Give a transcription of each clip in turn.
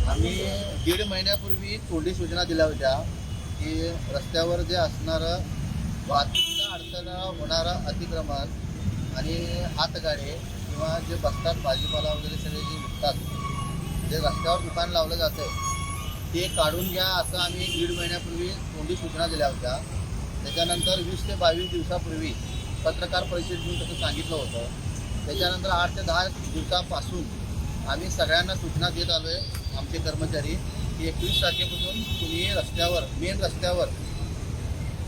आम्ही 1.5 महिन्यापूर्वी तोंडी सूचना दिल्या होत्या की रस्त्यावर जे असणारं वाहतुकीचा अडथळा होणारं अतिक्रमण आणि हातगाडे किंवा जे बसतात भाजीपाला वगैरे सगळे जे विकतात, जे रस्त्यावर दुकान लावलं जातं ते काढून घ्या असं आम्ही 1.5 महिन्यापूर्वी तोंडी सूचना दिल्या होत्या. त्याच्यानंतर 20 ते 22 दिवसापूर्वी पत्रकार परिषद घेऊन तसं सांगितलं होतं. त्याच्यानंतर 8 ते 10 दिवसापासून आम्ही सगळ्यांना सूचना देत आलो आहे, आमचे कर्मचारी, की 21 तारखेपासून तुम्ही रस्त्यावर, मेन रस्त्यावर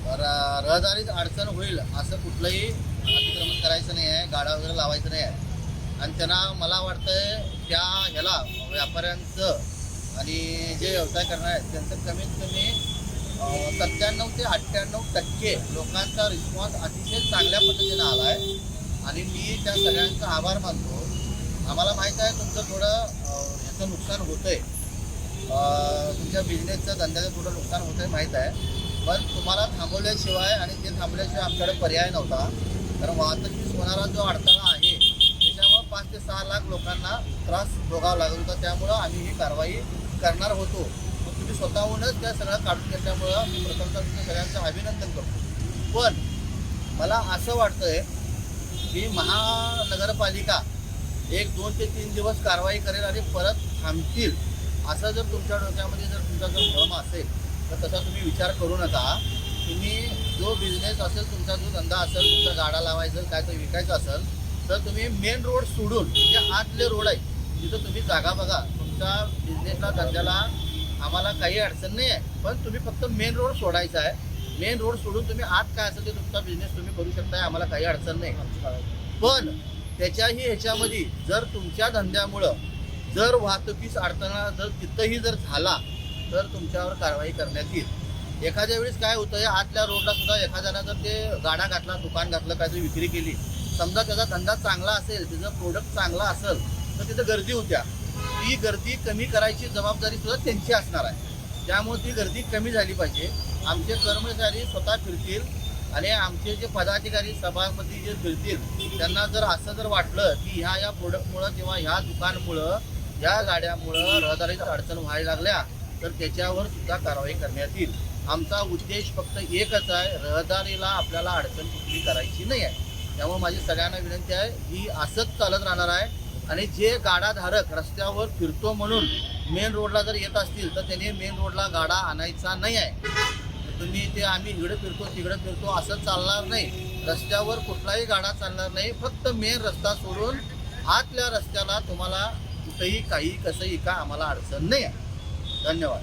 रहदारीत अडचण होईल असं कुठलंही अतिक्रमण करायचं नाही आहे, गाडा वगैरे लावायचं नाही आहे. आणि त्यांना मला वाटतंय त्या ह्याला व्यापाऱ्यांचं आणि जे व्यवसाय करणार आहेत त्यांचं कमीत कमी 97 ते 98% लोकांचा रिस्पॉन्स अतिशय चांगल्या पद्धतीनं आला आहे आणि मी त्या सगळ्यांचा आभार मानतो. आम्हाला माहीत आहे तुमचं थोडं ह्याचं नुकसान होतं आहे, तुमच्या बिझनेसचं धंद्याचं थोडं नुकसान होतं आहे माहीत आहे, पण तुम्हाला थांबवल्याशिवाय आणि ते थांबल्याशिवाय आमच्याकडे पर्याय नव्हता. कारण वाहतुकीस होणारा जो अडथळा आहे त्याच्यामुळं 5 ते 6 लाख लोकांना त्रास भोगावा लागत होता. त्यामुळं आम्ही ही कारवाई करणार होतो. मग तुम्ही स्वतःहूनच त्या सगळं काढून घेतल्यामुळं मी प्रथमतः तुमच्या सगळ्यांचं अभिनंदन करतो. पण मला असं वाटतंय की महानगरपालिका 1, 2 ते 3 दिवस कारवाई करेल आणि परत थांबतील असं जर तुमच्या डोक्यामध्ये जर तुमचा जर भ्रम असेल तर तसा तुम्ही विचार करू नका. तुम्ही जो बिझनेस असेल, तुमचा जो धंदा असेल, तुमचा गाडा लावायचं काय तर विकायचं असेल तर तुम्ही मेन रोड सोडून जे आतले रोड आहे तिथं तुम्ही जागा बघा. तुमच्या बिझनेसला, धंद्याला आम्हाला काही अडचण नाही आहे, पण तुम्ही फक्त मेन रोड सोडायचा आहे. मेन रोड सोडून तुम्ही आत काय असेल ते तुमचा बिझनेस तुम्ही करू शकताय, आम्हाला काही अडचण नाही. पण त्याच्याही ह्याच्यामध्ये जर तुमच्या धंद्यामुळं जर वाहतुकीस अडथळा जर तिथंही जर झाला तर तुमच्यावर कारवाई करण्यात येईल. एखाद्या वेळेस काय होतं आहे, आतल्या रोडला सुद्धा एखाद्यानं जर ते गाडा घातला, दुकान घातलं, काहीतरी विक्री केली, समजा त्याचा धंदा चांगला असेल, त्याचं प्रोडक्ट चांगला असेल तर तिथं गर्दी होत्या. ती गर्दी कमी करायची जबाबदारी सुद्धा त्यांची असणार आहे. त्यामुळे ती गर्दी कमी झाली पाहिजे. आमचे कर्मचारी स्वतः फिरतील आणि आमचे जे पदाधिकारी, सभापती जे फिरतील त्यांना जर असं जर वाटलं की ह्या प्रोडक्टमुळं किंवा ह्या दुकानमुळं, ह्या गाड्यामुळं रहदारीत अडचण व्हायला लागल्या तर त्याच्यावर सुद्धा कारवाई करण्यात येईल. आमचा उद्देश फक्त एकच आहे, रहदारीला आपल्याला अडचण कुठली करायची नाही आहे. त्यामुळे माझी सगळ्यांना विनंती आहे, ही असंच चालत राहणार आहे. आणि जे गाडाधारक रस्त्यावर फिरतो म्हणून मेन रोडला जर येत असतील तर त्यांनी मेन रोडला गाडा आणायचा नाही आहे. तुम्ही ते आम्ही इकडे फिरतो तिकडे फिरतो असं चालणार नाही. रस्त्यावर कुठलाही गाडा चालणार नाही. फक्त मेन रस्ता सोडून आतल्या रस्त्याला तुम्हाला कुठेही काही कसंही का आम्हाला अडचण नाही आहे. धन्यवाद.